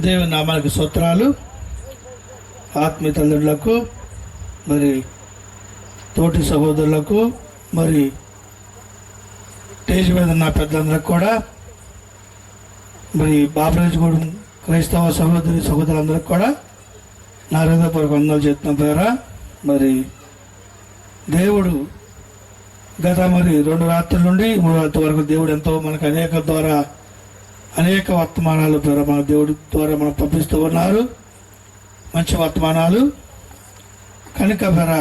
దేవుని నామానికి స్తోత్రాలు. ఆత్మీయ తల్లులకు, మరి తోటి సహోదరులకు, మరి స్టేజ్ మీద ఉన్న పెద్దలందరికి కూడా, మరి బాబరాజగూడెం క్రైస్తవ సహోదరి సహోదరులందరికీ కూడా నా హృదయపూర్వక వందనాలు చెప్తున్న పేరా. మరి దేవుడు గత 2 రాత్రుల నుండి 3 రాత్రుల వరకు దేవుడు ఎంతో మనకు అనేక వర్తమానాలు పేరు మన దేవుడి ద్వారా మనం పంపిస్తూ ఉన్నారు. మంచి వర్తమానాలు కనుక పేర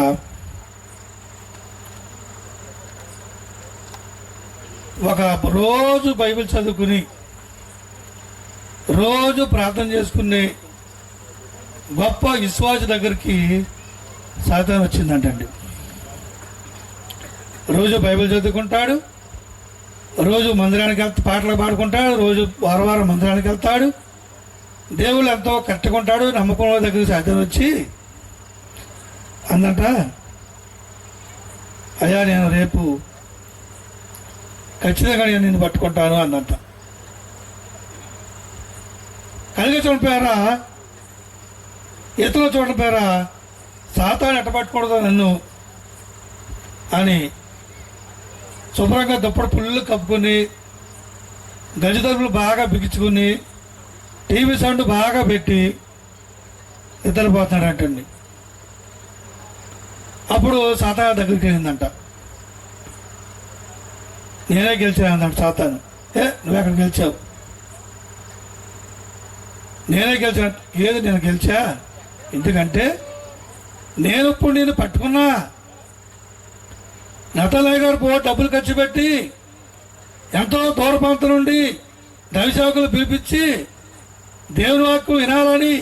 ఒక రోజు బైబిల్ చదువుకుని రోజు ప్రార్థన చేసుకునే గొప్ప విశ్వాస దగ్గరికి సాతాను వచ్చిందంటండి. రోజు బైబిల్ చదువుకుంటాడు, రోజు మందిరానికి పాటలు పాడుకుంటాడు, రోజు వారం మందిరానికి వెళ్తాడు, దేవుళ్ళు ఎంతో కట్టుకుంటాడు. నమ్మకం దగ్గర సాతాను వచ్చి అందంట, అయ్యా నేను రేపు ఖచ్చితంగా నేను నిన్ను పట్టుకుంటాను అందంట. కనుక చూడపోయారా, ఇతరులు చూడపోయారా, సాతాను ఎట్ట పట్టుకూడదు నన్ను అని శుభ్రంగా దుప్పటి పుల్లు కప్పుకొని, గజదరుపులు బాగా బిగించుకుని, టీవీ సౌండ్ బాగా పెట్టి నిద్రపోతున్నాడంటండి. అప్పుడు సాతాను దగ్గరికి వెళ్ళిందంట. నేనే గెలిచానంట సాతాను. నువ్వెక్కడ గెలిచావు? నేనే గెలిచా. ఏది నేను గెలిచా? ఎందుకంటే నేను ఇప్పుడు నేను పట్టుకున్నా. నటలయ్య గారు డబ్బులు ఖర్చు పెట్టి ఎంతో దూర ప్రాంతం నుండి దైవసేవకులు పిలిపించి దేవుని వాక్కు వినాలని,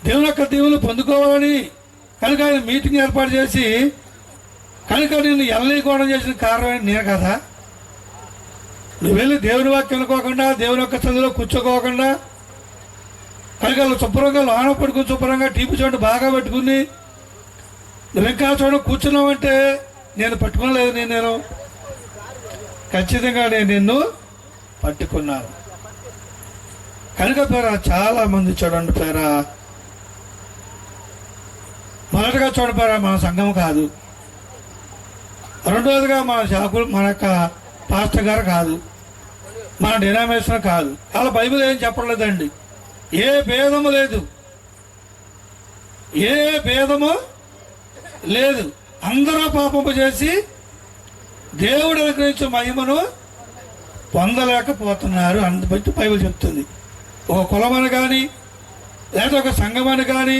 దేవుని యొక్క దీవులు పొందుకోవాలని కనుక ఆయన మీటింగ్ ఏర్పాటు చేసి కనుక నేను ఎల్లనీయకుండా చేసిన కారణం నేను కదా. నువ్వు వెళ్ళి దేవుని వాక్యం అనుకోకుండా, దేవుని యొక్క చదువులో కూర్చోకోకుండా కనుక శుభ్రంగా లోన పడుకుని శుభ్రంగా టీపీ చూడండి బాగా పెట్టుకుని నువ్వు ఇంకా చూడ కూర్చున్నావంటే నేను పట్టుకోలేదు. నేను ఖచ్చితంగా నేను నిన్ను పట్టుకున్నాను. కనుక పేర చాలా మంది చూడండి పేర, మొదటగా చూడపేరా మన సంఘం కాదు, రెండవదిగా మన శాఖలు మన యొక్క పాస్టర్ గారు కాదు, మన డినామినేషన్ కాదు. అలా బైబిల్ ఏం చెప్పలేదండి. ఏ భేదము లేదు, ఏ భేదము లేదు. అందరూ పాపము చేసి దేవుడు అనుగ్రహించే మహిమను పొందలేకపోతున్నారు. అందుబట్టి బైబిల్ చెప్తుంది. ఒక కులమని కానీ, లేదా ఒక సంఘమని కానీ,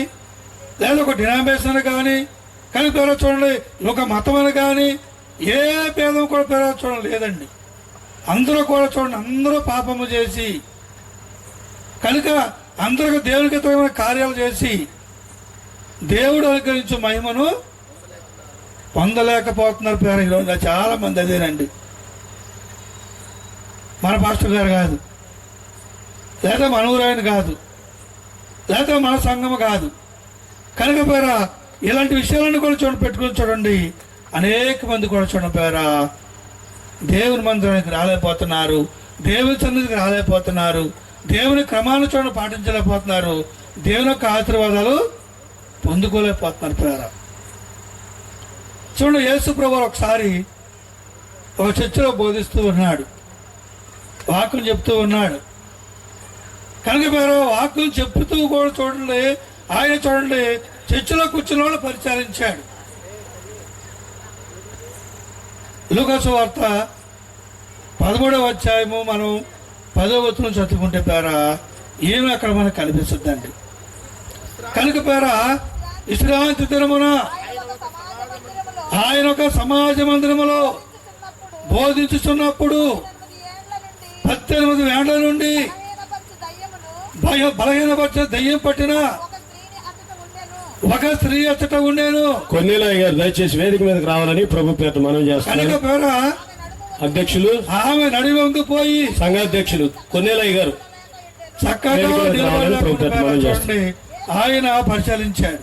లేదా ఒక డినామినేషన్ కానీ, కానీ పేరు చూడండి, ఒక మతం అని కానీ ఏ భేదం కూడా పేరు చూడండి లేదండి. అందరూ కూడా చూడండి, అందరూ పాపము చేసి కనుక అందరూ దేవునికి ఇతరమైన కార్యాలు చేసి దేవుడు అనుగ్రహించే మహిమను పొందలేకపోతున్నారు పేరు. ఈరోజు చాలా మంది అదేనండి. మన పాస్టర్ గారు కాదు, లేదా మన ఊరాయన కాదు, లేదా మన సంఘం కాదు. కనుక పేర ఇలాంటి విషయాలను కూడా పెట్టుకుని చూడండి, అనేక మంది కూడా చూడండి పేర దేవుని మందిరానికి రాలేకపోతున్నారు, దేవుని సన్నిధికి రాలేకపోతున్నారు, దేవుని క్రమాన్ని చూడండి పాటించలేకపోతున్నారు, దేవుని యొక్క ఆశీర్వాదాలు పొందుకోలేకపోతున్నారు పేర. చూడండి, యేసు ప్రభువు ఒకసారి ఒక చర్చిలో బోధిస్తూ ఉన్నాడు, వాక్కులు చెప్తూ ఉన్నాడు. కనుక పేరు వాక్కులు చెప్తూ కూడా చూడండి, ఆయన చూడండి చర్చిలో కూర్చున్న వాళ్ళు పరిచారించాడు. లూకా సువార్త 13వ అధ్యాయము మనం 10వ వచనం చదువుకుంటే పేర ఏమి అక్కడ మనకు కనిపిస్తుందండి. కనుక పేర విశ్రాంతి దినమున ఆయన ఒక సమాజ మందిరములో బోధించుతున్నప్పుడు 18 ఏళ్ల నుండి బలహీనపరిచిన దయ్యం పట్టిన ఒక స్త్రీ అచ్చట ఉండేను. కొన్నేలయ్య గారు దయచేసి వేదిక మీదకి రావాలని ప్రభు పేరు మనం చేస్తాను. పేర అధ్యక్షులు ఆమె నడివంగిపోయి సంఘాధ్యక్షులు కొన్నేలయ్య గారు చక్కగా ఆయన పరిశీలించాడు.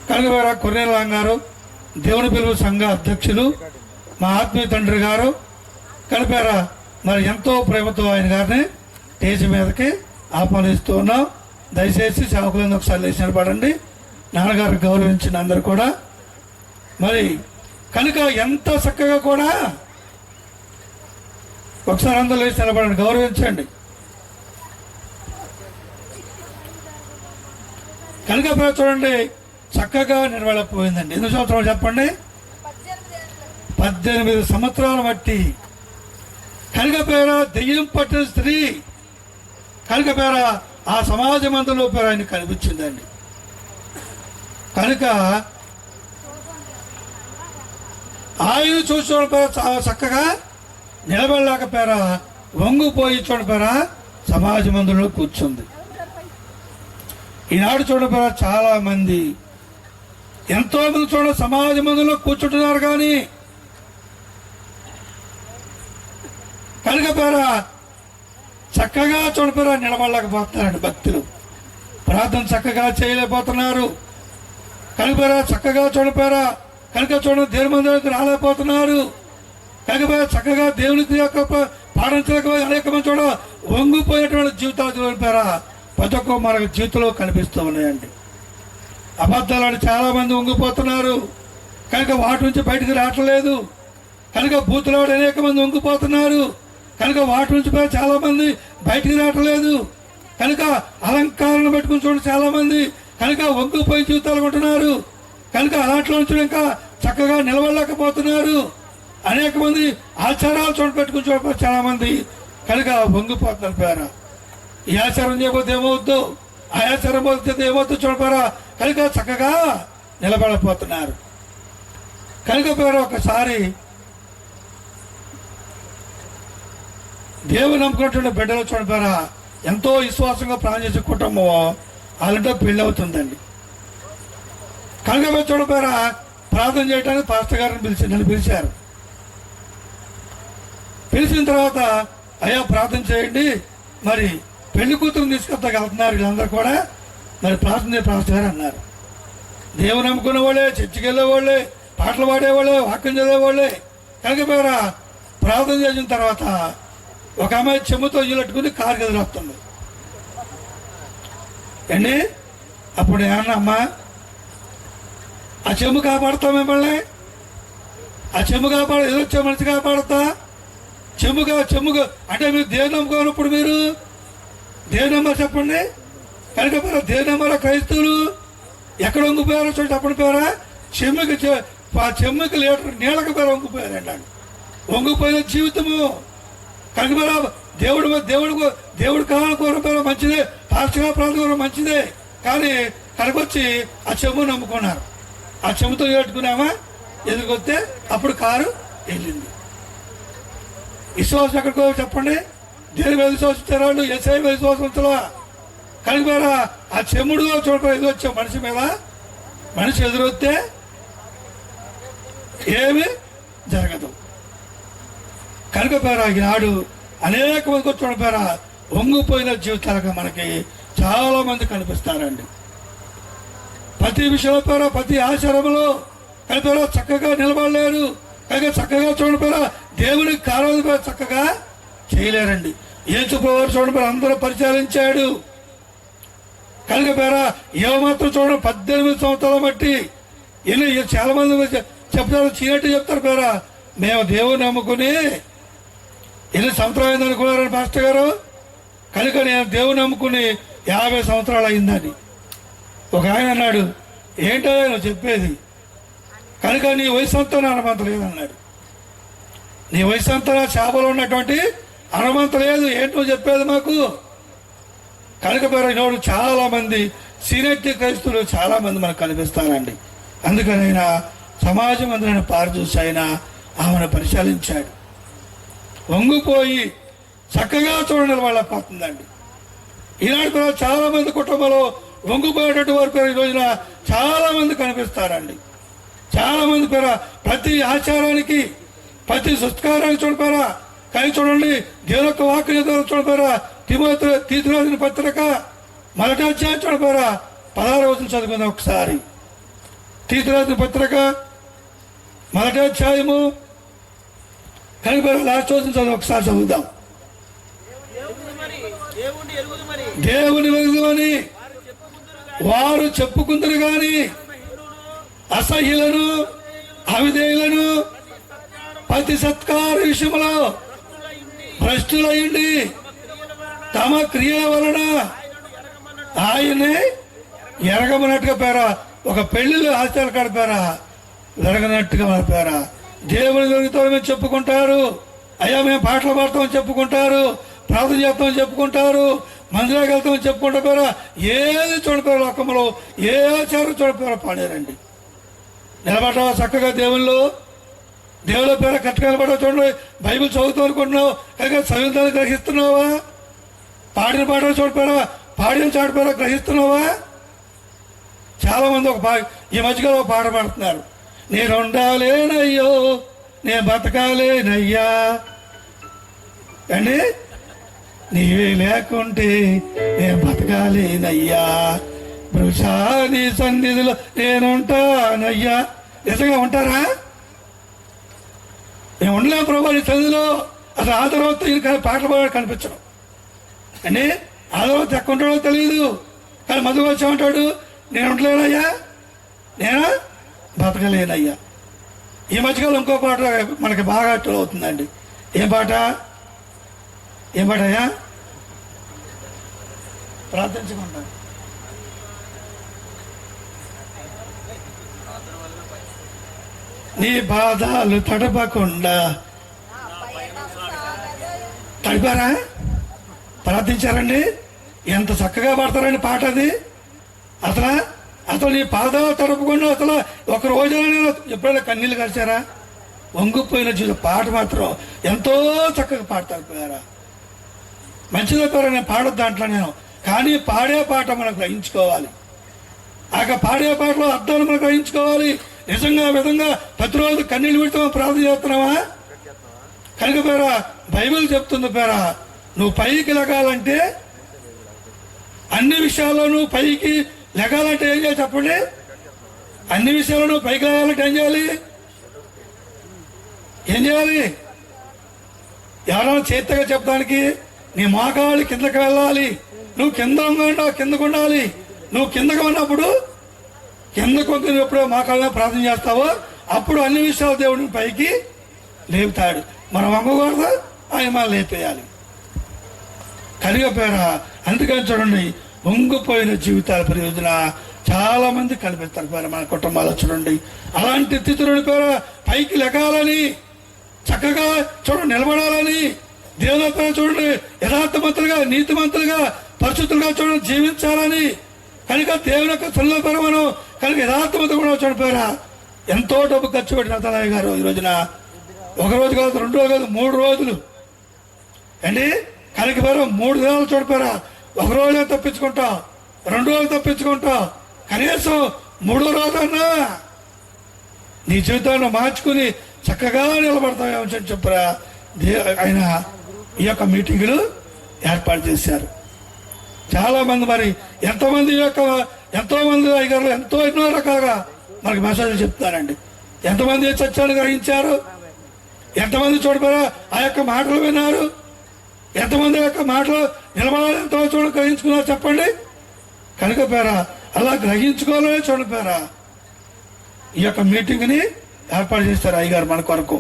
కనుక కొన్నేల గారు దేవుని పిలుపు సంఘ అధ్యక్షులు, మా ఆత్మీయ తండ్రి గారు కలిపారా మరి ఎంతో ప్రేమతో ఆయన గారిని స్టేజ్ మీదకి ఆహ్వానిస్తూ ఉన్నాం. దయచేసి సేవకులను ఒకసారి లేచి నిలబడండి. నాన్నగారు గౌరవించిన అందరు కూడా మరి కనుక ఎంత చక్కగా కూడా ఒకసారి అందరూ లేచి నిలబడండి, గౌరవించండి. కనుక చూడండి చక్కగా నిర్వహిపోయిందండి. ఎన్ని సంవత్సరాలు చెప్పండి? 18 సంవత్సరాలు బట్టి కనుక పేర దెయ్యం పట్టిన స్త్రీ కనుక పేర ఆ సమాజ మందులో పేర ఆయన కనిపించిందండి. కనుక ఆయన చూసుకోవడం పేర చాలా చక్కగా నిలబడలేకపోయార వంగిపోయి చూడపోయారా సమాజ మందులో కూర్చుంది. ఈనాడు చూడపోయారా చాలా మంది ఎంతో మంది చూడ సమాజ మందులో కూర్చుంటున్నారు, కానీ కనుక పేర చక్కగా చూడపోయారా నిలబడలేకపోతున్నారండి. భక్తులు ప్రార్థన చక్కగా చేయలేకపోతున్నారు. కనుక చక్కగా చూడపోయారా కనుక చూడండి దేవుని మందిరానికి రాలేకపోతున్నారు. కనుక చక్కగా దేవునికి యొక్క పాటించలేక అనేక మంది చూడ వంగిపోయినటువంటి జీవితాలు చూడపోయారా ప్రతి ఒక్క మన జీవితంలో కనిపిస్తూ ఉన్నాయండి. అబద్ధాలని చాలా మంది వంగిపోతున్నారు. కనుక వాటి నుంచి బయటకు రావట్లేదు. కనుక బూతులో అనేక మంది వంగిపోతున్నారు. కనుక వాటి నుంచి చాలా మంది బయటికి రావట్లేదు. కనుక అలంకారాలను పెట్టుకుని చూడండి చాలా మంది కనుక వంగిపోయి జీవితాలు ఉంటున్నారు. కనుక అలాంటి నుంచి ఇంకా చక్కగా నిలబడలేకపోతున్నారు. అనేక మంది ఆచారాలు చూడ పెట్టుకుని చూడ చాలా మంది కనుక వంగిపోతున్నారు. పేర ఈ ఆచారం చేయబోతే ఏమవుద్దు, ఆ ఆచారం పోతే ఏమవుద్దు చూడపారా కనుక చక్కగా నిలబడపోతున్నారు. కనుక పేర ఒకసారి దేవుని నమ్ముకున్నటువంటి బిడ్డలు చూడపారా ఎంతో విశ్వాసంగా ప్రాణం చేసే కుటుంబం వాళ్ళంటే పెళ్ళి అవుతుందండి. కనుక చూడపారా ప్రార్థన చేయడానికి పాస్టర్ గారిని నన్ను పిలిచారు. పిలిచిన తర్వాత అయ్యా ప్రార్థన చేయండి, మరి పెళ్లి కూతురుని తీసుకెళ్తాగలుగుతున్నారు వీళ్ళందరూ కూడా, మరి ప్రార్థన చేయ పాస్టర్ గారు అన్నారు. దేవుని నమ్ముకునే వాళ్ళే, చర్చికి వెళ్ళేవాళ్ళే, పాటలు పాడేవాళ్ళే, వాక్యం చదివేవాళ్ళే. కనుక పేర ప్రార్థన చేసిన తర్వాత ఒక అమ్మాయి చెమ్ముతో ఇల్లుట్టుకుని కారు గదిలో వస్తుంది అండి. అప్పుడు ఏమన్నా అమ్మా ఆ చెమ్ము కాపాడుతా మిమ్మల్ని, ఆ చెమ్ము కాపాడు ఏదో వచ్చే మనిషి కాపాడుతా చెమ్ముగా అంటే మీరు దేవుని నమ్ముకోనప్పుడు మీరు దేవుని నమ్మరు చెప్పండి. కనుక పేర దేవుని నమ్మరా క్రైస్తవులు ఎక్కడ వంగిపోయారో చూడండి. అప్పుడు పేరా చెమ్ముకి లీటర్ నీళ్ళకి పేర వంగిపోయారండి. వంగిపోయిన జీవితము కనుక పేర దేవుడు కావాలనుకోవడం పేర మంచిదే, పాస్టర్గా ప్రార్థన మంచిదే, కానీ కనుకొచ్చి ఆ చెమ్ము నమ్ముకున్నారు. ఆ చెమ్ముతో పెట్టుకున్నామా ఎదురుకొస్తే అప్పుడు కారు వెళ్ళింది. విశ్వాసం ఎక్కడికో చెప్పండి. దేవుని మీద విశ్వసించారు వాళ్ళు, ఎస్ఐ మీద విశ్వాసంతులా. కనుక పేర ఆ చెమ్ముడుగా చూడకుండా ఎదురొచ్చే మనిషి మీద మనిషి ఎదురొస్తే ఏమి జరగదు. కనుక పేర ఈనాడు అనేక మందికి చూడడం పేర వంగిపోయిన జీవితాలుగా మనకి చాలా మంది కనిపిస్తారండి. ప్రతి విషయంలో పేర ప్రతి ఆచారంలో కలిపేరా చక్కగా నిలబడలేరు. కనుక చక్కగా చూడడం పేర దేవునికి కారణం పేర చక్కగా చేయలేరండి. యేసు ప్రభువు చూడడం పేర అందరూ పరిచాలించాడు. కనుక పేర ఏమాత్రం చూడడం 18 సంవత్సరాలు బట్టి ఎన్ని చాలా మంది చెప్తారు, చీనట్టు చెప్తారు పేర మేము దేవుని నమ్ముకుని ఎన్ని సంవత్సరాలు అయింది అనుకున్నారని పాస్టర్ గారు. కనుక నేను దేవుని నమ్ముకుని 50 సంవత్సరాలు అయిందని. ఒక ఆయన అన్నాడు, ఏంటో నువ్వు చెప్పేది, కనుక నీ వయసు అంతా అనుమంత లేదన్నాడు. నీ వయసు అంతా చేపలో ఉన్నటువంటి అనుమంత లేదు, ఏంటో చెప్పేది మాకు. కనుక పేరు చాలా మంది సీనియర్ క్రైస్తువులు చాలా మంది మనకు కనిపిస్తారండి. అందుకని ఆయన సమాజం అందరైన పారు చూసి ఆయన ఆమెను పరిశీలించాడు. వంగిపోయి చక్కగా చూడడం వాళ్ళ పోతుందండి. ఈనాడు కూడా చాలా మంది కుటుంబంలో వంగిపోయేటట్టు వరకు ఈ రోజున చాలా మంది కనిపిస్తారండి. చాలా మంది పేర ప్రతి ఆచారానికి ప్రతి సంస్కారానికి చూడపారా. కానీ చూడండి దేవుని యొక్క వాక్యం చూడపారా. తీతు రాసిన పత్రిక 1వ అధ్యాయం చూడపారా 16వ వచనం చదువుకుందాం ఒకసారి. తీతు రాసిన పత్రిక 1వ అధ్యాయము కనుక లాస్ట్ వచనం చదువు ఒకసారి చదువుదాం. దేవుని వెలుగుమని వారు చెప్పుకుందరు గాని అసహ్యులను అవిధేయులను ప్రతి సత్కార విషయంలో భ్రష్టులయ్యండి తమ క్రియల వలన ఆయనే ఎరగమన్నట్టుగా పేరా. ఒక పెళ్లిలో హాస్యాలు కడిపారా, ఎరగనట్టుగా పేరా. దేవుని వెలుగుతామని మేము చెప్పుకుంటారు, అయ్యా మేము పాటలు పాడతామని చెప్పుకుంటారు, ప్రార్థన చేస్తామని చెప్పుకుంటారు, మందిరానికి వెళ్తామని చెప్పుకుంటారా. ఏది చూడపోయారు లోకంలో, ఏ ఆచారం చూడపోయారో పాడారండి. నిలబడ్డావా చక్కగా దేవుళ్ళు, దేవుళ్ళ పేరు కరెక్ట్గా నిలబడ్డావు. చూడండి, బైబిల్ చదువుతూ అనుకుంటున్నావు కనుక చదువుతాను గ్రహిస్తున్నావా? పాడిన పాటలు చూడపోయారా, పాడిన చాడిపోయారా గ్రహిస్తున్నావా? చాలా మంది ఈ మధ్యలో ఒక పాట పాడుతున్నారు. నేను ఉండాలేనయ్యో, నేను బతకాలేనయ్యా అండి, నీవే లేకుంటే నేను బతకాలేనయ్యా, బృషాని సన్నిధిలో నేనుంటానయ్యా. నిజంగా ఉంటారా? మేము ఉండలేము ప్రభు నీ సన్నిధిలో. అసలు ఆ తర్వాత ఈయన పాటలు పాడాడు కనిపించడం అండి. ఆ తర్వాత ఎక్కడ ఉంటాడో తెలియదు. కానీ మధు వచ్చామంటాడు, నేను ఉండలేనయ్యా, నేను బతకలేనయ్యా. ఈ మధ్యకాలం ఇంకో పాట మనకి బాగా అట్టులు అవుతుందండి. ఏం పాట? ఏం పాట అయ్యా? ప్రార్థించకుండా నీ బాధలు తడపకుండా తడిపారా? ప్రార్థించారండి. ఎంత చక్కగా పాడతారండి పాట అది. అసలు నీ పాదాలు తడపకుండా అసలు ఒక రోజున ఎప్పుడైనా కన్నీళ్ళు కలిసారా? వంగిపోయిన పాట మాత్రం ఎంతో చక్కగా పాడతారు పోయారా. మంచిదో పేరు నేను పాడొద్దు దాంట్లో నేను, కానీ పాడే పాట మనం గ్రహించుకోవాలి. ఆ పాడే పాటలో అర్థాలు మనం గ్రహించుకోవాలి. నిజంగా విధంగా ప్రతిరోజు కన్నీళ్ళు పెడుతూ ప్రార్థన చేస్తున్నావా? కనుక పేరా బైబిల్ చెప్తుంది పేరా, నువ్వు పైకి లెగాలంటే అన్ని విషయాల్లో నువ్వు పైకి లెగాలంటే ఏం చేయాలి చెప్పండి? అన్ని విషయాల్లో నువ్వు పైకి లెగాలంటే ఏం చేయాలి? ఏం చేయాలి? ఎవరైనా చేతగా చెప్పడానికి నీ మోకాళ్ళు కిందకి వెళ్ళాలి. నువ్వు కిందకు ఉండాలి. నువ్వు కిందకు ఉన్నప్పుడు కిందకు ఎప్పుడో మోకాళ్ళ ప్రార్థన చేస్తావో అప్పుడు అన్ని విషయాలు దేవుడిని పైకి లేపుతాడు. మనం వంగకూడదు, ఆయన మనం లేపేయాలి. కలిగపోయారా? అందుకని చూడండి, వంగిపోయిన జీవితాల ప్రయోజన చాలా మంది కనిపిస్తారు పేరు మన కుటుంబాలు. చూడండి, అలాంటి స్థితులని పేరు పైకి లెగాలని, చక్కగా చూడండి నిలబడాలని, దేవుని పేరు చూడండి యథార్థవంతులుగా, నీతిమంతులుగా, పరిశుద్ధులుగా చూడండి జీవించాలని. కనుక దేవుని యొక్క సొల్ల పేరు మనం కనుక యథార్థవంతులు కూడా చూడిపోయారా. ఎంతో డబ్బు ఖర్చు పెట్టిన తలయ్య గారు ఈ రోజున ఒక రోజు కాదు, 2 రోజులు కాదు, 3 రోజులు అండి. కనుక పేరు 3 దినాలు చూడిపోయారా. ఒక రోజు తప్పించుకుంటాం, 2 రోజులు తప్పించుకుంటాం, కనీసం 3వ రోజన్నా నీ జీవితాన్ని మార్చుకుని చక్కగా నిలబడతామని చెప్పరా. ఆయన ఈ యొక్క మీటింగులు ఏర్పాటు చేశారు. చాలా మంది మరి ఎంతో మంది అయ్యగారులు ఎన్నో రకాలుగా మనకి మెసేజ్లు చెప్తారండి. ఎంతమంది సత్యాన్ని గ్రహించారు, ఎంతమంది చూడపోయారా ఆ యొక్క మాటలు విన్నారు, ఎంతమంది యొక్క మాటలు నిలబడాలి, ఎంతమంది చూడ గ్రహించుకున్నారు చెప్పండి. కనుక పేరా అలా గ్రహించుకోవాలనే చూడపోయారా ఈ యొక్క మీటింగ్ని ఏర్పాటు చేస్తారు అయ్యగారు మన కొరకు.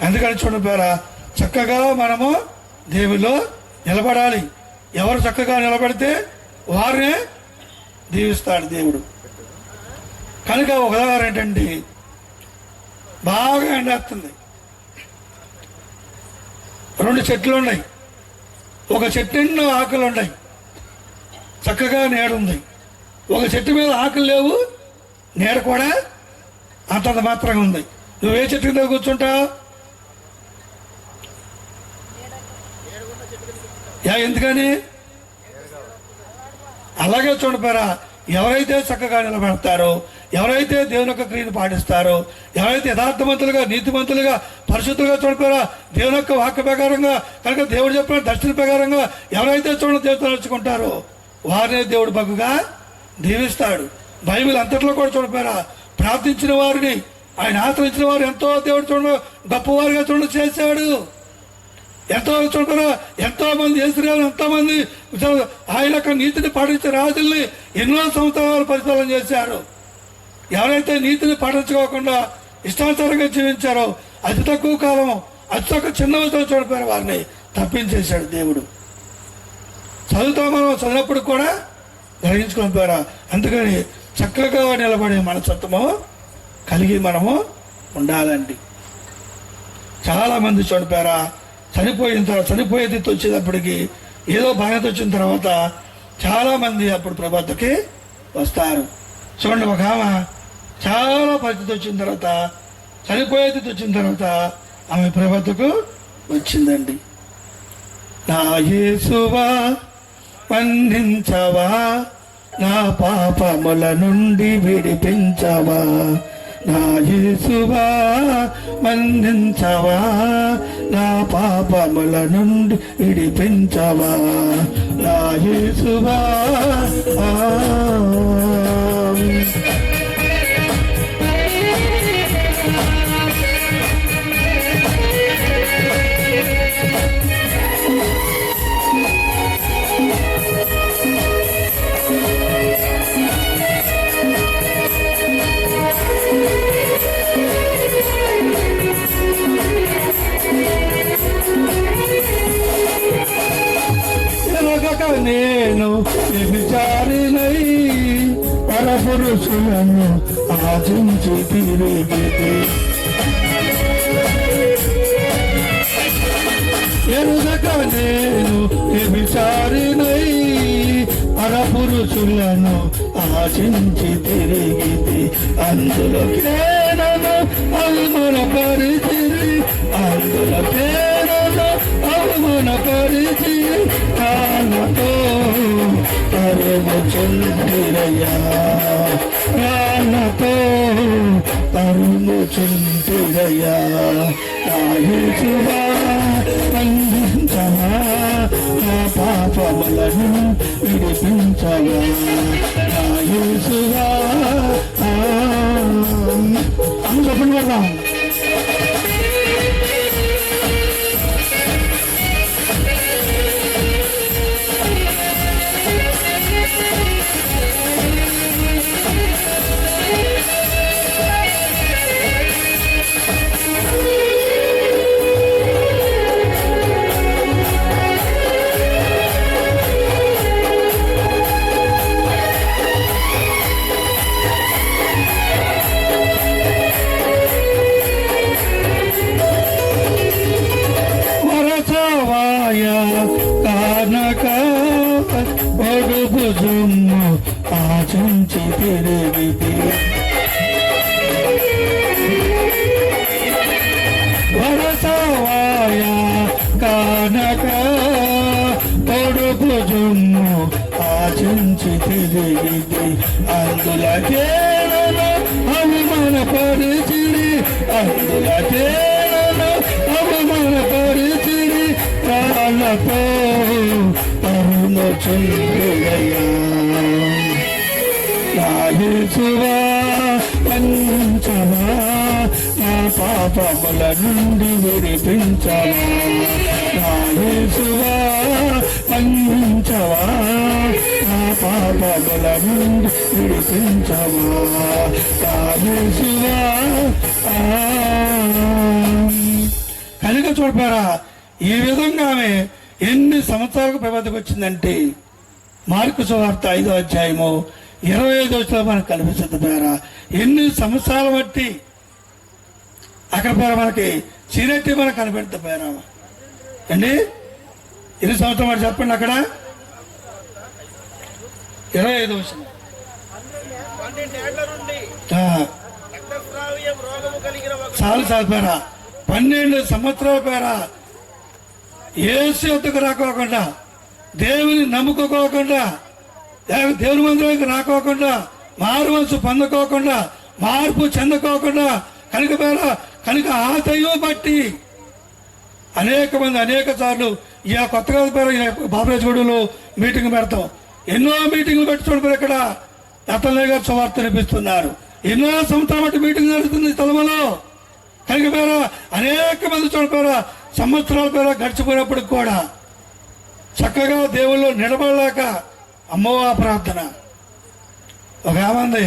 అందుకని చూడపోయారా చక్కగా మనము దేవుల్లో నిలబడాలి. ఎవరు చక్కగా నిలబడితే వారినే దీవిస్తాడు దేవుడు. కనుక ఒక ఉదాహరణ ఏంటండి, బాగా ఎండేస్తుంది, 2 చెట్లు ఉన్నాయి, ఒక చెట్టు నిండా ఆకులు ఉన్నాయి, చక్కగా నీడ ఉంది. ఒక చెట్టు మీద ఆకులు లేవు, నీడ కూడా అంతంత మాత్రంగా ఉంది. నువ్వు ఏ చెట్టు మీద కూర్చుంటావు? ఎందుకని? అలాగే చూడపోయారా, ఎవరైతే చక్కగా నిలబడతారో, ఎవరైతే దేవుని యొక్క క్రియను పాటిస్తారో, ఎవరైతే యథార్థవంతులుగా, నీతిమంతులుగా, పరిశుద్ధులుగా చూడపోయారా దేవుని యొక్క వాక్య ప్రకారంగా, కనుక దేవుడు చెప్పిన దర్శన ప్రకారంగా ఎవరైతే దేవుడితో నడుచుకుంటారో వారినే దేవుడు బగ్గుగా దీవిస్తాడు. బైబిల్ అంతట్లో కూడా చూడపోయారా ప్రార్థించిన వారిని, ఆయన ఆశ్రయించిన వారు ఎంతో దేవుడు చూడ గొప్పవారిగా చేశాడు. ఎంతో మంది యేసురావులు, ఎంతో మంది ఆయన యొక్క నీతిని పాటించే రాజుల్ని ఎన్నో సంవత్సరాలు పరిపాలన చేశారు. ఎవరైతే నీతిని పాటించుకోకుండా ఇష్టానుసారంగా జీవించారో అతి తక్కువ కాలం, అతి తక్కువ చిన్న వయసులో చూడిపోయారు. వారిని తప్పించేశాడు దేవుడు. మనం చదివినప్పుడు కూడా గ్రహించుకొని పోయారా. అందుకని చక్కగా నిలబడే మనస్తత్వము కలిగి మనము ఉండాలండి. చాలా మంది చూడిపోయారా, చనిపోయిన తర్వాత చనిపోయే తిథి వచ్చేటప్పటికి ఏదో బాధ్యత వచ్చిన తర్వాత చాలా మంది అప్పుడు ప్రభాతకి వస్తారు. చూడండి, ఒక ఆమె చాలా పరిస్థితి వచ్చిన తర్వాత, చనిపోయే తిథి వచ్చిన తర్వాత ఆమె ప్రభాతకు వచ్చిందండి. నా యేసువా మన్నించవా, నా పాపముల నుండి విడిపించవా. నా యేసువా మన్నించవా, నా పాపముల నుండి విడిపించవా. నా యేసువా నేను వ్యభిచారినై పరపురుషులను ఆశించి తిరిగితే, ఎరుగక నేను వ్యభిచారినై పరపురుషులను ఆశించి తిరిగితే, అందులోకే నన్ను అవమానపరిచిరి, అందులోకే నన్ను అవమానపరిచి కాళ్ళతో తరుముచుంటిరయ్యా, కాళ్ళతో తరుముచుంటిరయ్యా. నా యేసువా మన్నించవా, నా పాపములను విడిపించవా. నా యేసువా చెప్పండి కదా. కానక పొడుపు జుమ్ము ఆశించి తిరిగితే, వరసవాయ కానక పొడుపు జుమ్ము ఆశించి తిరిగితే, అందులకే అవమానపరిచిరి, అందులకే అవమానపరిచిరి, కాళ్ళతో తరుముచుంటిరయ్యా. నా యేసువా మన్నించవా, నా పాపముల నుండి విడిపించవా. నా యేసువా మన్నించవా, నా పాపముల నుండి విడిపించవా. నా యేసువా కనుక చూడపారా. ఈ విధంగా ఆమె ఎన్ని సంవత్సరాలకు ప్రవర్తకు వచ్చిందంటే, మార్కు సువార్త 5వ అధ్యాయము 25వ వచనంలో మనకు కనిపిస్తుంది. పేరా ఎన్ని సంవత్సరాలు బట్టి అక్కడ పేర మనకి సీరెట్టి మనకు కనిపెడుతుంది. పేరా అండి ఎన్ని సంవత్సరం మరి చెప్పండి. అక్కడ 25వ వచనం, చాలు చాలు పేరా 12 సంవత్సరాల పేరా యేసు యొద్దకు రాకోకుండా, దేవుని నమ్ముకోకుండా, దేవుని మందిరానికి రాకోకుండా, మారు మనసు పొందుకోకుండా, మార్పు చెందుకోకుండా, కనుక ఆ దైవం బట్టి అనేక మంది అనేక సార్లు ఈ కొత్తగా బాబరాజగూడలో మీటింగ్ పెడతాం. ఎన్నో మీటింగ్లు పెట్టి చూడరు. ఇక్కడ దత్తలయ్య గారు సువార్త నిపిస్తున్నారు. ఎన్నో సంవత్సరాల బట్టి మీటింగ్ జరుగుతుంది స్థలంలో. కనుక అనేక మంది చూడపోయారా సంవత్సరాల పేర గడిచిపోయినప్పటికి కూడా చక్కగా దేవుళ్ళు నిలబడలేక అమ్మవా ప్రార్థన. ఒక ఆమంది,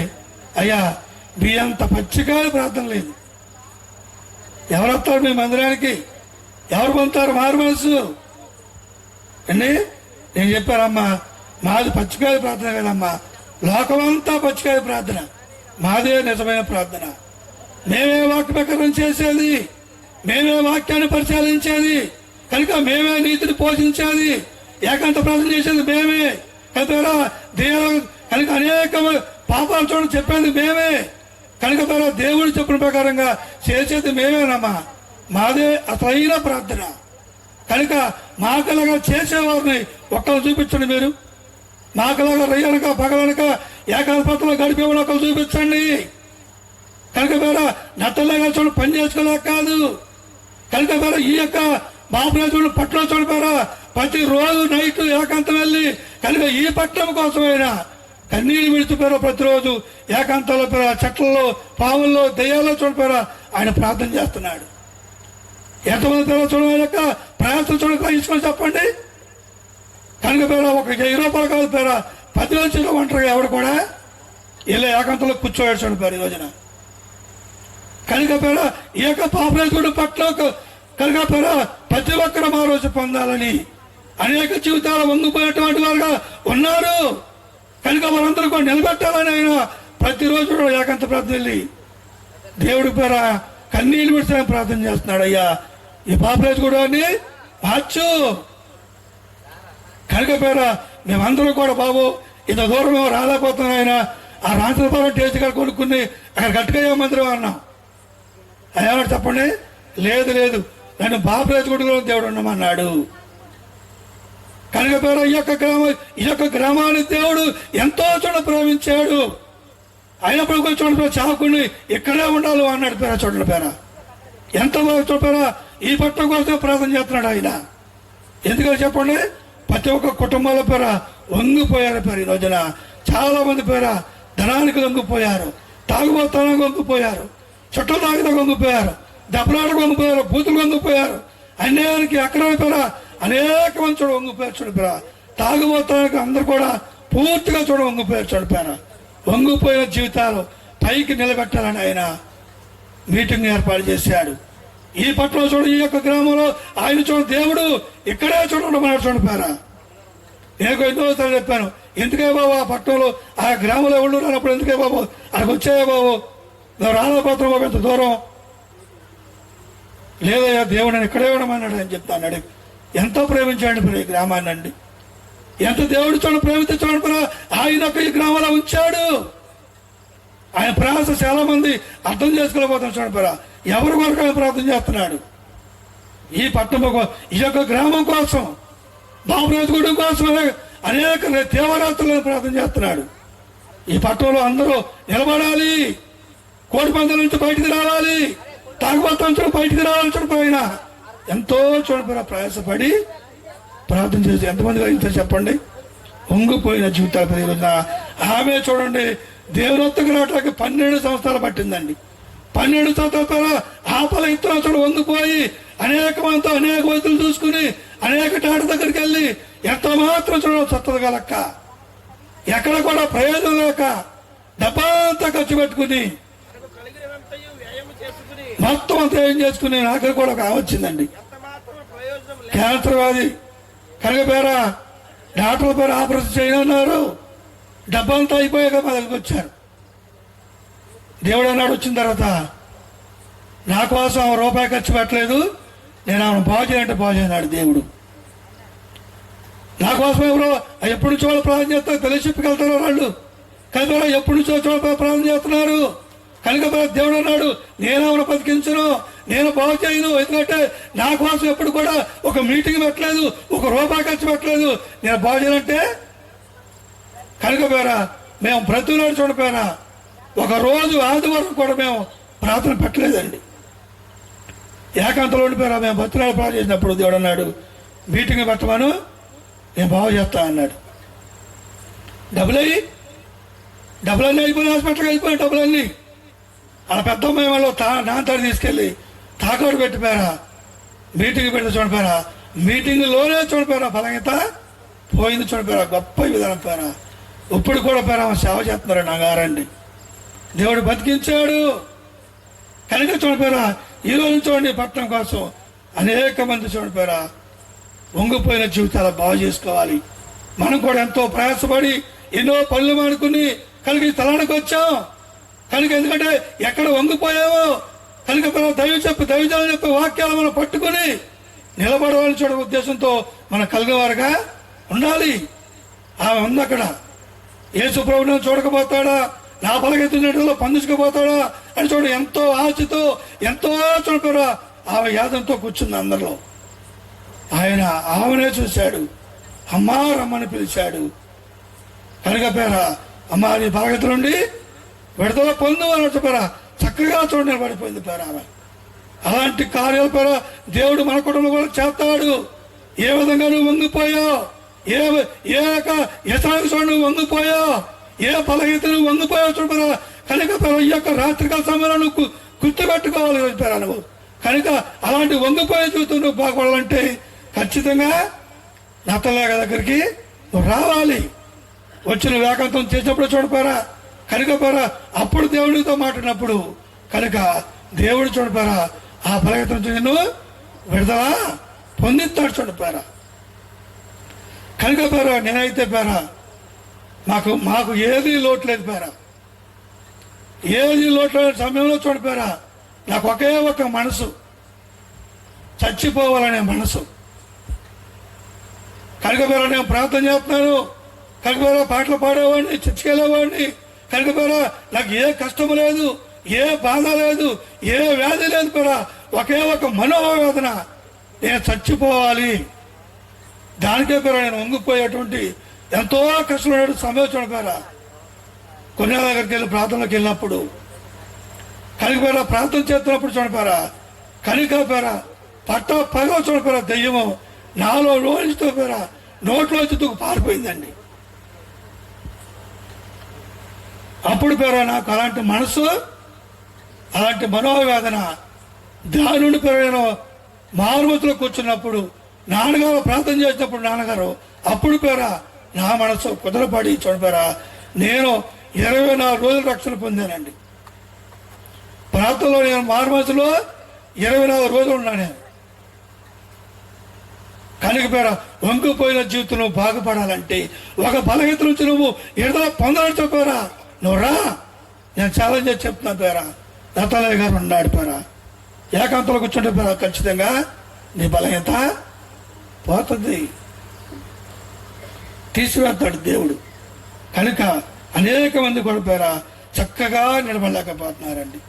అయ్యా మీ అంత పచ్చికాయ ప్రార్థన లేదు. ఎవరు వస్తారు మీ మందిరానికి? ఎవరు పొందుతారు మారు మనసు అండి? నేను చెప్పానమ్మా, మాది పచ్చికాయ ప్రార్థన కదమ్మా, లోకమంతా పచ్చికాయ ప్రార్థన, మాదే నిజమైన ప్రార్థన. మేమే వాక్య ప్రకారం చేసేది, మేమే వాక్యాన్ని పరిశీలించేది, కనుక మేమే నీతిని పోషించేది, ఏకాంత ప్రార్థన చేసేది మేమే కనుక కనుక అనేక పాపాలు చూడని చెప్పేది మేమే కనుక దేవుడు చెప్పిన ప్రకారంగా చేసేది మేమేనమ్మా. మాదే అసలైన ప్రార్థన. కనుక మాకలాగా చేసేవారిని ఒక్కరు చూపించండి. మీరు మాకలాగా రయ్యనక పగలనక ఏకాంతలో గడిపేవాళ్ళు ఒకరు చూపించండి. కనుక నట్టలాగా చూడ పని చేసుకోలేక కాదు. కనుక ఈ యొక్క బాబురాజుడు పట్టణం చూడిపోయారా ప్రతి రోజు నైట్ ఏకాంతం వెళ్ళి కనుక ఈ పట్టణం కోసమైనా కన్నీళ్ళు విడిచిపోయారా ప్రతిరోజు ఏకాంతంలో పేరా, చెట్లలో పావుల్లో దయ్యాల్లో చూడిపోయారా ఆయన ప్రార్థన చేస్తున్నాడు. ఎంతమంది పేరు చూడలేక ప్రయాసం చూడక ఇసుకొని చెప్పండి. కనుక పేరా ఒక 1000 రూపాయలు కాదు పేరా 10,000 చెట్లు ఒంటరిగా ఎవడు కూడా ఇలా ఏకాంతంలో కూర్చోవాడు చూడిపోయారు ఈ రోజున. కనుక పేరా ఈ యొక్క పాపరాజుడు పట్ల కనుక పేరా ప్రతి ఒక్కరు మా రోజు పొందాలని అనేక జీవితాలు వంగిపోయినటువంటి వారుగా ఉన్నారు. కనుక వారందరూ కూడా నిలబెట్టాలని ఆయన ప్రతిరోజు ఏకాంత ప్రార్థన వెళ్ళి దేవుడి పేర కన్నీళ్ళు విడిచి ప్రార్థన చేస్తున్నాడు. అయ్యా ఈ పాపరాజు కూడా మార్చు. కనుక పేర మేమందరూ కూడా బాబు ఇంత దూరం మేము రాలేకపోతున్నాం. ఆయన ఆ రాంచలపురం టేస్ట్ కాడ కొనుక్కుని అక్కడ గట్టిగా మందిరం అన్నాం. ఏమన్నా చెప్పండి? లేదు లేదు, నన్ను బాపరాజు కూడా దేవుడు ఉండమన్నాడు. కనుక పేర ఈ యొక్క గ్రామాన్ని దేవుడు ఎంతో చోట ప్రేమించాడు. అయినప్పుడు కూడా చూడండి చావుకుని ఇక్కడే ఉండాలి అన్నాడు పేర. చూడండి పేర ఎంత చూడారా ఈ పట్టణం కోసం ప్రార్థన చేస్తున్నాడు ఆయన. ఎందుకని చెప్పండి? ప్రతి ఒక్క కుటుంబాల పేర వంగిపోయారు పేరు. ఈ రోజున చాలా మంది పేర ధనానికి వంగిపోయారు, తాగుబోతానికి వంగిపోయారు, చుట్టూ తాగితే వంగిపోయారు, దెబ్బలాటకు వంగిపోయారు, బూతులు వంగిపోయారు, అన్యాయానికి అక్కడ పేర అనేక మంది చూడ వంగిపోయారు. చూడిపోయారా తాగుబోతానికి అందరు కూడా పూర్తిగా చూడ వంగిపోయారు. చూడిపోయారా వంగిపోయిన జీవితాలు పైకి నిలబెట్టాలని ఆయన మీటింగ్ ఏర్పాటు చేశాడు. ఈ పట్టణంలో చూడ ఈ యొక్క గ్రామంలో ఆయన చూడ దేవుడు ఇక్కడే చూడమన్నాడు. చూడిపోయారా నేను ఎన్నోసార్లు చెప్పాను, ఎందుకే బాబు ఆ పట్టణంలో ఆ గ్రామంలో ఎవరు రానప్పుడు ఎందుకే బాబు అక్కడికి వచ్చాయా బాబు, నువ్వు రాలేకపోతున్నావు బాబు ఎంత దూరం. లేదయ్యా దేవుడు నేను ఇక్కడే ఉండమన్నాడు అని చెప్తాను. ఎంతో ప్రేమించాడు మరి ఈ గ్రామాన్ని అండి. ఎంత దేవుడు చూడ ప్రేమించి చూడ ఆయన ఈ గ్రామంలో ఉంచాడు. ఆయన ప్రయాస చాలా మంది అర్థం చేసుకోలేకపోతున్నారు. చూడపరా ఎవరి వరకు ఆయన ప్రార్థన చేస్తున్నాడు. ఈ పట్టణం ఈ యొక్క గ్రామం కోసం బాబురాజుగూడెం కోసం అనేక దేవరాత్రులను ప్రార్థన చేస్తున్నాడు. ఈ పట్టణంలో అందరూ నిలబడాలి, కోడి పందాల నుంచి బయటికి రావాలి, తాగుబోతుల నుంచి బయటికి రావాలి. చూడిపోయినా ఎంతో చూడపోయినా ప్రయాసపడి ప్రార్థన చేసి ఎంతమంది గ్రహించారు చెప్పండి? వంగిపోయిన జీవితాలు పెరిగిన ఆమె చూడండి దేవునొత్తకు రావడానికి 12 సంవత్సరాలు పట్టిందండి. 12 సంవత్సరాల ఆపల ఇత్తనం చూడ వంగిపోయి అనేక మందితో అనేక వైద్యులు చూసుకుని అనేక టాట దగ్గరికి వెళ్ళి ఎంత మాత్రం చూడ సత్తదగలక్క ఎక్కడ కూడా ప్రయోజనం లేక డబ్బంతా ఖర్చు పెట్టుకుని మొత్తం అంతా ఏం చేసుకుని నాకు కూడా ఒక వచ్చిందండి. క్యాన్సర్ వ్యాధి కనుక పేర డాక్టర్ల పేరు ఆపరేషన్ చేయనున్నారు. డబ్బంతా అయిపోయాక మా దగ్గరికి వచ్చారు. దేవుడు అన్నాడు వచ్చిన తర్వాత నా కోసం రూపాయి ఖర్చు పెట్టలేదు, నేను ఆమెను బాగు చేయాలంటే బాగు చేయన్నాడు దేవుడు. నా కోసం ఎవరో ఎప్పుడు నుంచో వాళ్ళు ప్రార్థన చేస్తారు, తెలిసి చెప్పగలుగుతారు వాళ్ళు. కనుక ఎప్పుడు నుంచో ప్రార్థన చేస్తున్నారు. కనుక దేవుడు అన్నాడు నేను ఆమెను బతికించను, నేను బాగు చేయను. ఎందుకంటే నా కోసం ఎప్పుడు కూడా ఒక మీటింగ్ పెట్టలేదు, ఒక రూపాయి ఖర్చు పెట్టలేదు, నేను బాగు చేయాలంటే. కనుక పేరా మేము బ్రతుకులాడు చూడపోయినా ఒక రోజు ఆదివారం కూడా మేము ప్రార్థన పెట్టలేదండి. ఏకాంతంలో ఉండిపోయారా మేము బ్రతుకులాడు ప్రార్థన చేసినప్పుడు దేవుడు అన్నాడు మీటింగ్ పెట్టమను, నేను బాగు చేస్తా అన్నాడు. డబ్బులన్నీ అయిపోయిన హాస్పిటల్కి అయిపోయిన డబ్బులన్నీ అలా పెద్ద అమ్మాయి వాళ్ళు నాన్నతాడు తీసుకెళ్ళి తాకట్టు పెట్టిపోయారా మీటింగ్ పెడితే చూడపోయారా, మీటింగ్లోనే చూడపోయారా ఫలగీత పోయింది చూడపోయారా, గొప్ప విధానం పోయారా. ఇప్పుడు కూడా పోయారా సేవ చేస్తున్నారు నా గారండి. దేవుడు బతికించాడు కనుక చూడపోయారా. ఈ రోజు చూడండి పట్టణం కోసం అనేక మంది చూడపోయారా వంగిపోయిన జీవితాలు బాగు చేసుకోవాలి. మనం కూడా ఎంతో ప్రయాసపడి ఎన్నో పనులు మానుకుని కనుక ఈ స్థలానికి వచ్చాం కనుక. ఎందుకంటే ఎక్కడ వంగిపోయావో కనుక దైవజనం చెప్పే వాక్యాలు మనం పట్టుకుని నిలబడవాలని చూడ ఉద్దేశంతో మనం కలిగేవారుగా ఉండాలి. ఆమె ఉంది అక్కడ. యేసు ప్రభువును చూడకపోతాడా, నా పలకెత్తులో పండించుకుపోతాడా అని చూడ ఎంతో ఆశతో ఎంతో చూడకరా ఆమె యాదంతో కూర్చుంది అందరిలో. ఆయన ఆమెనే చూశాడు, అమ్మా రమ్మని పిలిచాడు కనుక పేరా అమ్మా నీ పలకెత్తు నుండి విడుదల పొందు అని చెప్పారా. చక్కగా చూడ నిలబడిపోయింది పేరా. అలాంటి కార్యాల పేర దేవుడు మన కుటుంబంలో కూడా చేస్తాడు. ఏ విధంగా నువ్వు వంగిపోయావు, ఏ యశానికి చూడ నువ్వు వంగిపోయావు, ఏ పలగీత నువ్వు వంగిపోయావు చూడరా. కనుక ఈ యొక్క రాత్రికాల సమయంలో నువ్వు గుర్తుపెట్టుకోవాలి పేరా నువ్వు. కనుక అలాంటి వంగిపోయే జీవితం నువ్వు బాగుపడాలంటే ఖచ్చితంగా నత్తలేక దగ్గరికి నువ్వు రావాలి. వచ్చిన వేకంతం చేసినప్పుడు చూడపోరా కనుక పోరా. అప్పుడు దేవుడితో మాట్లాడినప్పుడు కనుక దేవుడు చూడపోరా ఆ పలగీత నుంచి నిన్ను విడుదల పొందిస్తాడు చూడపోరా. కనుక పేరా నేనైతే పేరా మాకు ఏది లోటు లేదు పేరా. ఏది లోటు లేని సమయంలో చూడపోరా నాకు ఒకే ఒక మనసు, చచ్చిపోవాలనే మనసు. కనుక పేరా నేను ప్రార్థన చేస్తున్నాను, కనుక పేరా పాటలు పాడేవాడిని, చచ్చికెళ్ళేవాడిని. కనుక పేరా నాకు ఏ కష్టం లేదు, ఏ బాధ లేదు, ఏ వ్యాధి లేదు పేరా. ఒకే ఒక మనోవేదన, నేను చచ్చిపోవాలి. దానికే పేరా నేను వంగిపోయేటువంటి ఎంతో కష్టపడే సమయం చూడపారా. కొన్ని దగ్గరికి వెళ్ళి ప్రార్థనలోకి వెళ్ళినప్పుడు కనుక పేరా ప్రార్థన చేస్తున్నప్పుడు చూడపారా కనుక పేరా పగ చూడపారా దెయ్యము నాలో లోనిస్తూ పేరా నోట్లోంచి దూకు పారిపోయిందండి. అప్పుడు పేరా నాకు అలాంటి మనసు, అలాంటి మనోవేదన దాని నుండి పేరు నేను మారుమూతలో కూర్చున్నప్పుడు నాన్నగారు ప్రార్థన చేసినప్పుడు నాన్నగారు అప్పుడు పేరా నా మనసు కుదరపడి చూడపారా నేను 24 రోజులు రక్షణ పొందానండి. ప్రార్థనలో నేను మారుమూతలో 24 రోజులు ఉన్నా నేను. కనుక పేరా వంగిపోయిన జీవితం నువ్వు బాగుపడాలంటే ఒక బలహీనత నుంచి నువ్వు విడుదల పొందాలని చెప్పారా. నువ్వు రా, నేను ఛాలెంజ్ చేసి చెప్తున్నా పేరా. దత్తాలయ్య గారు ఉన్నాడు పేరా. ఏకాంతంలో కూర్చుంటే పేరా ఖచ్చితంగా నీ బలహీనత పోతుంది, తీసివేస్తాడు దేవుడు. కనుక అనేక మంది కూడా పేరా చక్కగా నిలబడలేకపోతున్నారండి.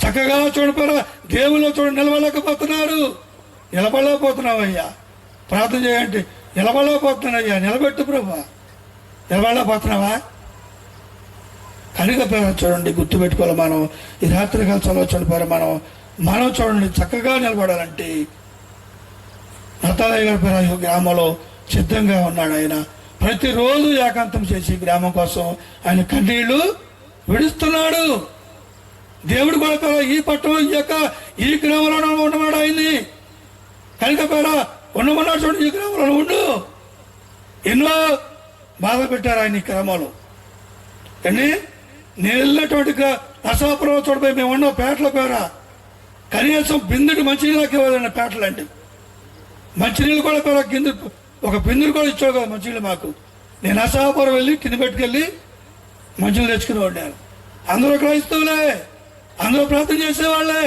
చక్కగా చూడపోరా దేవుళ్ళు నిలబడలేకపోతున్నారు. నిలబడలేకపోతున్నావయ్యా, ప్రార్థన చేయండి. నిలబడలేకపోతున్నాయ్యా, నిలబెట్టు ప్రభా. నిలబడలేకపోతున్నావా? కనుక పేర చూడండి, గుర్తుపెట్టుకోవాలి. మనం ఈ రాత్రికాల చదువు చూడపోయారు మనం చూడండి చక్కగా నిలబడాలంటే నతాలయ్య గారి పేర గ్రామంలో సిద్ధంగా ఉన్నాడు. ఆయన ప్రతిరోజు ఏకాంతం చేసి గ్రామం కోసం ఆయన కన్నీళ్లు విడుస్తున్నాడు. దేవుడు కూడా పేర ఈ పట్టణం ఈ గ్రామంలో ఉండమన్నాడు ఆయన్ని. కనుక పేర ఉండమన్నాడు చూడండి, ఈ గ్రామంలో ఉండు. ఎన్నో బాధ పెట్టారు ఆయన ఈ గ్రామంలో. అండి నేను వెళ్ళినటువంటి నరసాపురం చూడపోయి మేము ఉన్న పేటల పేర కనీసం బిందుడు మంచినీళ్ళకి ఇవ్వాలన్న పేటలు అండి. మంచినీళ్ళు కూడా పేర కింద ఒక బిందుడు కూడా ఇచ్చావు కదా మంచినీళ్ళు మాకు. నేను నరసాపురం వెళ్ళి కింద పెట్టుకెళ్ళి మంచినీళ్ళు తెచ్చుకుని వాడాను. అందరూ క్రైస్తవులే, అందరూ ప్రార్థన చేసేవాళ్ళే.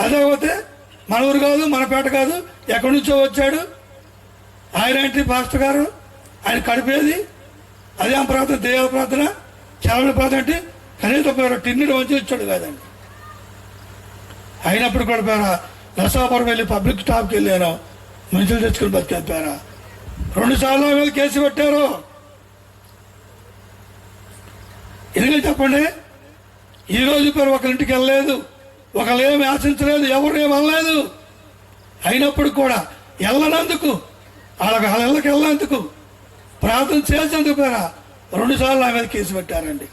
అదేపోతే మన ఊరు కాదు, మన పేట కాదు, ఎక్కడి నుంచో వచ్చాడు ఆయన ఏంటి పాస్టర్ గారు, ఆయన కడిపేది అదే ప్రార్థన, దేవ ప్రార్థన, చాలా ప్రార్థన అంటే కనీసం పేర టిన్నుడు మంచి ఇచ్చాడు కాదండి. అయినప్పుడు కూడా పేర నరసాపురం వెళ్ళి పబ్లిక్ స్టాప్కి వెళ్ళాను, మనుషులు తెచ్చుకుని బతికాను పేర. 2 సార్లు వెళ్ళి కేసు పెట్టారు. ఎందుకంటే చెప్పండి, ఈరోజు పేరు ఒకరింటికి వెళ్ళలేదు, ఒకళ్ళు ఏమి ఆశించలేదు, ఎవరు ఏమి అనలేదు. అయినప్పుడు కూడా వెళ్ళనందుకు, వాళ్ళకి వెళ్ళనందుకు, ప్రార్థన చేసేందుకు పేర 2 సార్లు నా మీద కేసు పెట్టారండి.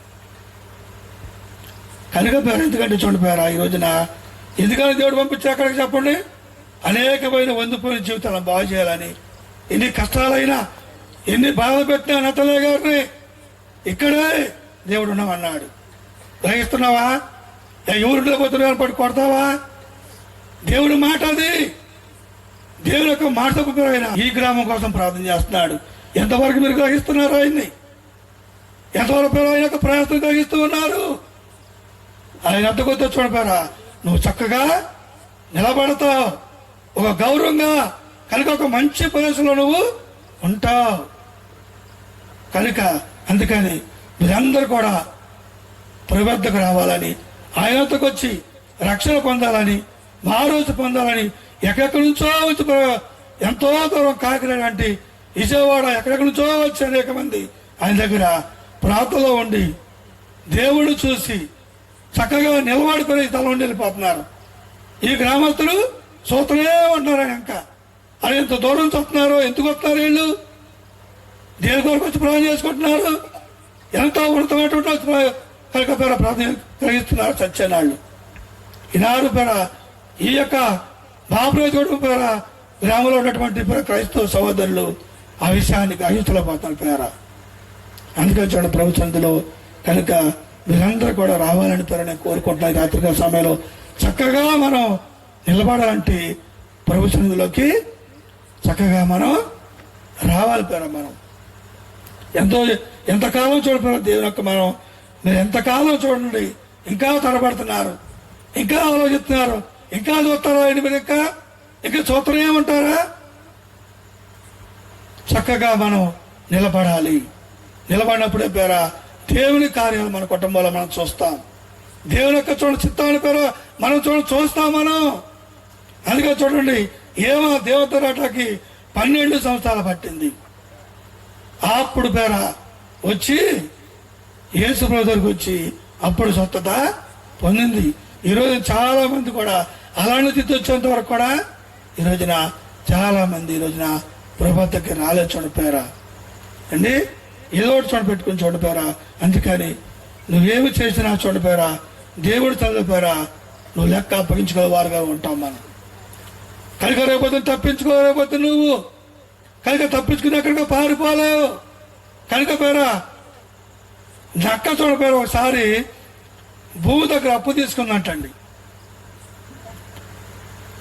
కనుక పేరు ఎందుకంటే చూడండి పేర ఈ రోజున ఎందుకని దేవుడు పంపించి ఎక్కడికి చెప్పండి, అనేకమైన వందిపోయిన జీవితాలను బాగు చేయాలని, ఎన్ని కష్టాలైనా ఎన్ని బాధ పెట్టినా నతలే గారిని ఇక్కడే దేవుడు ఉన్నామన్నాడు. గ్రహిస్తున్నావా? ఎవరుంటే పోతున్నా పట్టు కొడతావా? దేవుడి మాట అది. దేవుని యొక్క మాట ఆయన ఈ గ్రామం కోసం ప్రార్థన చేస్తున్నాడు. ఎంతవరకు మీరు గ్రహిస్తున్నారు ఆయన్ని? ఎంతవరకు ఆయన యొక్క ప్రయాసం గ్రహిస్తూ ఉన్నారు? ఆయన ఎంతకొద్దో చూడపారా, నువ్వు చక్కగా నిలబడతావు, ఒక గౌరవంగా కనుక ఒక మంచి ప్రదేశంలో నువ్వు ఉంటావు కనుక. అందుకని మీరందరూ కూడా ప్రబద్ధకు రావాలని, ఆయనతోకి వచ్చి రక్షణ పొందాలని, మారోజు పొందాలని, ఎక్కడెక్కడి నుంచో వచ్చి ఎంతో దూరం కాకినాడ అంటే విజయవాడ ఎక్కడెక్కడి నుంచో వచ్చి అనేక మంది ఆయన దగ్గర ప్రాంతంలో ఉండి దేవుడు చూసి చక్కగా నిలబడుకొని తల ఉండి వెళ్ళిపోతున్నారు. ఈ గ్రామస్తులు సూత్రమే ఉంటున్నారు. ఆయన ఇంకా అది ఎంత దూరం చూస్తున్నారు, ఎందుకు వస్తున్నారు వీళ్ళు? దేని కొరకు వచ్చి ప్రార్థన చేసుకుంటున్నారు? ఎంతో ఉన్నతమైనటువంటి కనుక పేర ప్రార్థన కలిగిస్తున్నారు సత్యనాళ్ళు. ఈనాడు పేర ఈ యొక్క బాబురాజు పేర గ్రామంలో ఉన్నటువంటి క్రైస్తవ సహోదరులు ఆ విషయానికి అహితులపోతున్నారు పేర. అందుకని చూడండి ప్రభు సంధిలో కనుక మీరందరూ కూడా రావాలని పేర నేను కోరుకుంటున్నాను. రాత్రికాల సమయంలో చక్కగా మనం నిలబడాలంటే ప్రభు సన్నిధిలోకి చక్కగా మనం రావాలి పేర. మనం ఎంతకాలం చూడలేదు దేవుని యొక్క మనం. మీరు ఎంతకాలం చూడండి, ఇంకా తడబడుతున్నారు, ఇంకా ఆలోచిస్తున్నారు, ఇంకా చూస్తారా అండి మీరు? ఇంకా చూస్తారు ఏమంటారా? చక్కగా మనం నిలబడాలి. నిలబడినప్పుడే పేర దేవుని కార్యాలు మన కుటుంబంలో మనం చూస్తాం. దేవుని యొక్క చిత్తాన్ని పేర మనం చూస్తాం మనం. అందుకే చూడండి, ఏమో దేవతరాటకి 12 సంవత్సరాలు పట్టింది. అప్పుడు పేర వచ్చి యేసు ప్రభు దగ్గరికి వచ్చి అప్పుడు స్వస్థత పొందింది. ఈరోజు చాలా మంది కూడా అలాంటి స్థితి వచ్చేంత వరకు కూడా ఈ రోజున చాలా మంది ఈ రోజున ప్రభు దగ్గర రాలేదు చూడపోయారా అండి. ఏదో ఒకటి చూడపెట్టుకుని చూడపోయారా. అందుకని నువ్వేమి చేసినా చూడపోయారా, దేవుడు చదివిపోయారా, నువ్వు లెక్క అప్పగించుకోవాలి వారుగా ఉంటాం మనం. కనుక రేపోతే తప్పించుకోలేకపోతే నువ్వు కనుక తప్పించుకుని ఎక్కడికో పారిపోలేవు. కనుక పేరా నక్క చూడపోయారు. ఒకసారి భూమి దగ్గర అప్పు తీసుకుందంటండి.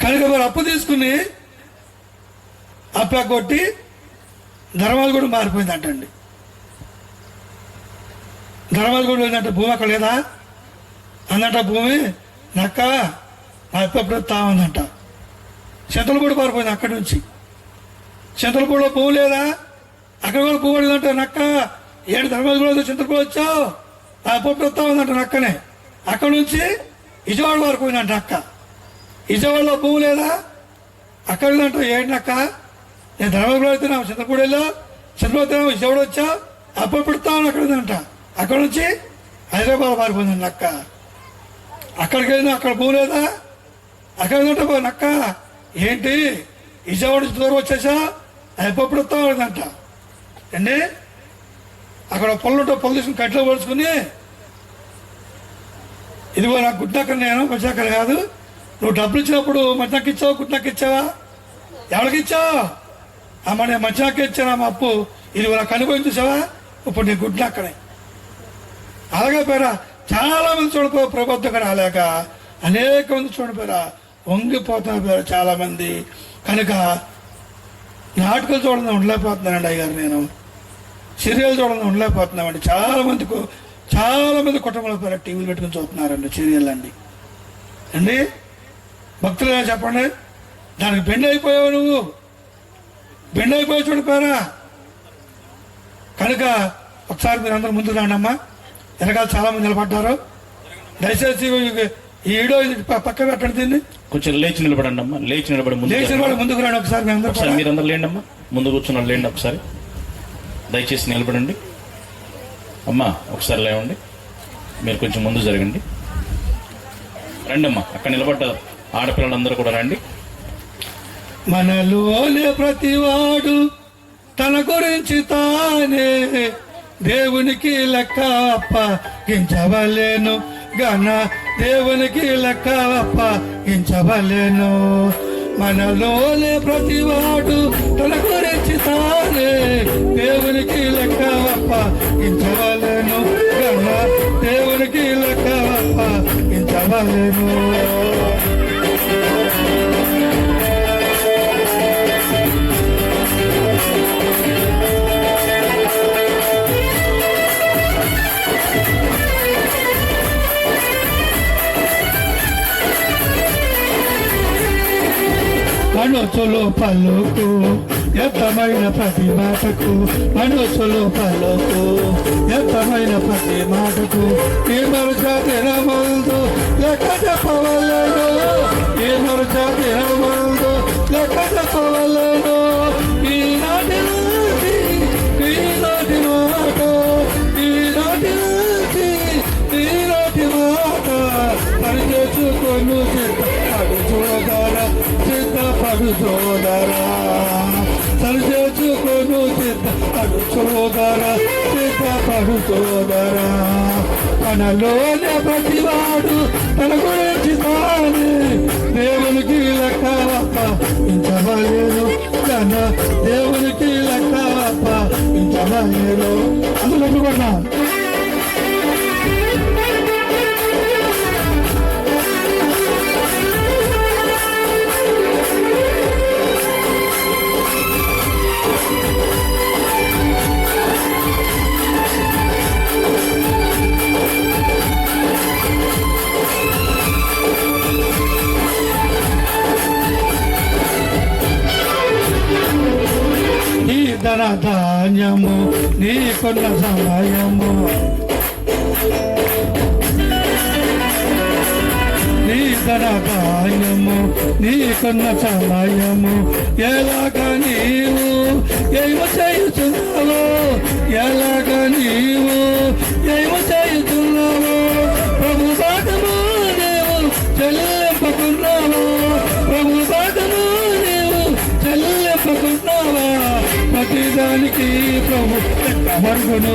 కనుక మీరు అప్పు తీసుకుని అప్పు కొట్టి ధర్మాలు కూడా మారిపోయిందంటండి. ధర్మాలు కూడా లేదంటే భూమి అక్కడ లేదా అందంట. భూమి నక్క నా అప్పు తామందంట. చింతలు కూడా పారిపోయింది అక్కడి నుంచి. చింతలపూడిలో భూమి లేదా, అక్కడ కూడా భూమి లేదంటే నక్క. ఏడు ధర్మాలు కూడా చింతలపూడి వచ్చావు, నా అప్పు ఉందంట నక్కనే. అక్కడ నుంచి విజయవాడ వరకు పోయిందంట నక్క. విజయవాడలో భూమి లేదా, అక్కడ లేదంట. ఏడు నక్క, నేను ధర్మపురం వెళ్తున్నా, చింతలపూడి వెళ్ళా, చింతలపూడి విజయవాడ వచ్చా, అప్పు పెడతాను అక్కడ ఉందంట. అక్కడ నుంచి హైదరాబాద్ పారిపోయిందంట నక్క. అక్కడికి వెళ్ళినా అక్కడ భూమి లేదా, అక్కడ ఉందంట నక్క. ఏంటి విజయవాడ నుంచి దూరం వచ్చేసా, అప్పు పెడతావు అంట అండి. అక్కడ పొల్లుంటే పొల్లు తీసుకుని కట్లో పడుచుకుని, ఇదిగో నాకు గుడ్డక్కర, నేను వచ్చాకర కాదు, నువ్వు డబ్బులు ఇచ్చినప్పుడు మంచినాకి ఇచ్చావు, గుడ్డకి ఇచ్చావా, ఎవరికి ఇచ్చావు? అమ్మ నేను మంచినాకి ఇచ్చాను మా అప్పు, ఇదిగో నాకు అనుభవం చూసావా, ఇప్పుడు నీ గుడ్డక్కనే. అలాగే పేరా చాలా మంది చూడపో ప్రభుత్వం రాలేక అనేక మంది చూడపోయారా వంగిపోతున్నారు పేరు చాలా మంది. కనుక నాటకాలు చూడడం ఉండలేకపోతున్నానండి అయ్యారు. నేను సీరియల్ చూడడం ఉండలేకపోతున్నామండి. చాలా మంది కుటుంబాల పేరు టీవీలు పెట్టుకుని చూస్తున్నారండి సీరియల్ అండి. భక్తులు చెప్పండి, దానికి బెండ్ అయిపోయావు నువ్వు, బెండ్ అయిపోయి చూడిపోయారా. కనుక ఒకసారి మీరు అందరూ ముందుకు రండి అమ్మా. వెనకాల చాలా మంది నిలబడ్డారు. దయచేసి ఈ వీడియో పక్క పెట్టండి, దీన్ని కొంచెం లేచి నిలబడండి అమ్మా. లేచి నిలబడి ముందుకు రండి ఒకసారి. మీరందరూ లేండి అమ్మా, ముందు కూర్చున్నాడు లేండి ఒకసారి. దయచేసి నిలబడండి అమ్మా. ఒకసారి లేవండి, మీరు కొంచెం ముందు జరగండి. రండి అమ్మా, అక్కడ నిలబడ్డ ఆడపిల్లలందరూ కూడా రండి. మనలోనే ప్రతివాడు తన గురించి తానే దేవునికి లెక్క అప్పగించవలేను, ఘన దేవునికి లెక్క అప్పగించవలేను. మనలోనే ప్రతివాడు తన గురించి తానే దేవునికి లెక్క అప్పగించవలెను గన దేవునికి లెక్క అప్పగించవలెను. మనసులో పలుకు ఎత్తమైన ప్రతి మాటకు మనసులో పలుకు ఎత్తమైన ప్రతి మాటకు ఈ మరుజాతి రమందు లెక్క చెప్పవలను ఈ మరుజాతి రమందు లెక్క చెప్పవలను. ఈనాటి నుంచి ఈనాటి మాట ఈనాటి నుంచి ఈనాటి మాట పనిచేసుకొని సిద్ధపడు చూడగలరా సిద్ధపడు చూడరా సరిచేసుకొని సిద్ధపడు చూడరా సిద్ధపడు చూడరా. మనలోనే ప్రతివాడు తన గురించి తానే దేవునికి లెక్క అప్పగించవలెను తన దేవునికి లెక్క అప్పగించవలెను. అందులో కూడా నీ ధన ధాన్యము నీకున్న సమయము నీ ధన ధాన్యము నీకున్న సమయము ఎలాగ నీవు ఏమో చేయుచున్నావో ఎలాగ నీవు ఏమో చేయుచున్నావో ప్రభు బాటము నీవు చెల్లింపుకున్నావో ప్రభు బాటము నీవు చెల్లింపుకున్నావా. ప్రతిదానికి ప్రభు లెక్క మరుగును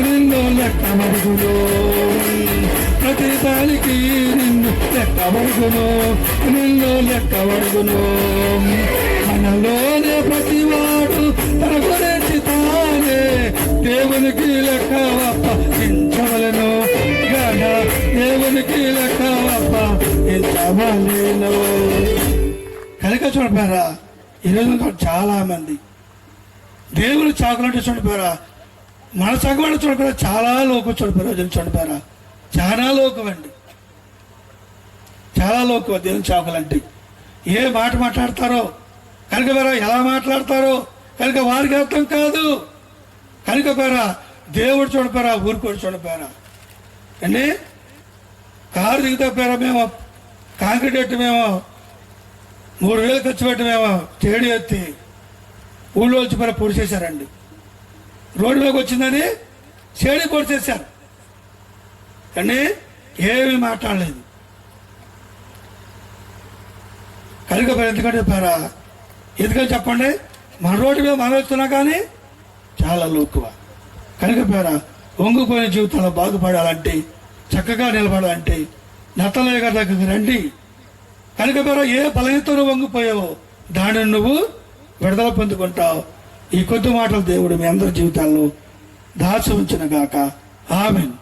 నిన్ను లెక్క మరుగును ప్రతిదానికి నిన్ను లెక్క మరుగును నిన్ను లెక్క మరుగును. మనలోనే ప్రతివాడు తన గురించి తానే దేవునికి లెక్క అప్పగించవలెను గన దేవునికి లెక్క అప్పగించవలెను. కనుక చూడపారా ఈరోజు చాలా మంది దేవుడు చాకులంటే చూడిపోయారా మన సంగవాళ్ళు చూడిపోయారా చాలా లోకు చూడిపోయారు రోజులు చూడిపోయారా చాలా లోకం అండి చాలా లోకు దేవుని చాకులంటే ఏ మాట మాట్లాడతారో కనుక పేరా ఎలా మాట్లాడతారో కనుక వారికి అర్థం కాదు. కనుక పేరా దేవుడు చూడిపోయారా ఊరుకోడు చూడిపోయారా అండి. కారు దిగుతా పేరా మేము కాంక్రీట్ మేము 3,000 ఖర్చు పెట్టి మేము చేడి ఎత్తి ఊళ్ళో వచ్చి మరి పొడి చేశారండి. రోడ్డు మీదకి వచ్చిందని చేడి పొడి చేశారు కానీ ఏమీ మాట్లాడలేదు. కనుక ఎందుకంటే పేరా ఎందుకని చెప్పండి మన రోడ్డు మీద మనం వస్తున్నా కానీ చాలా లోకువ. కనుక పేరా వంగిపోయిన జీవితంలో బాగుపడాలంటే చక్కగా నిలబడాలంటే నత్తలయ్య గారి దగ్గరికి రండి. కనుక పేరా ఏ బలహీనతను వంగిపోయావో దానిని నువ్వు విడుదల పొందుకుంటావు. ఈ కొద్ది మాటలు దేవుడు మీ అందరి జీవితాల్లో దాచి ఉంచును గాక. ఆమేన్.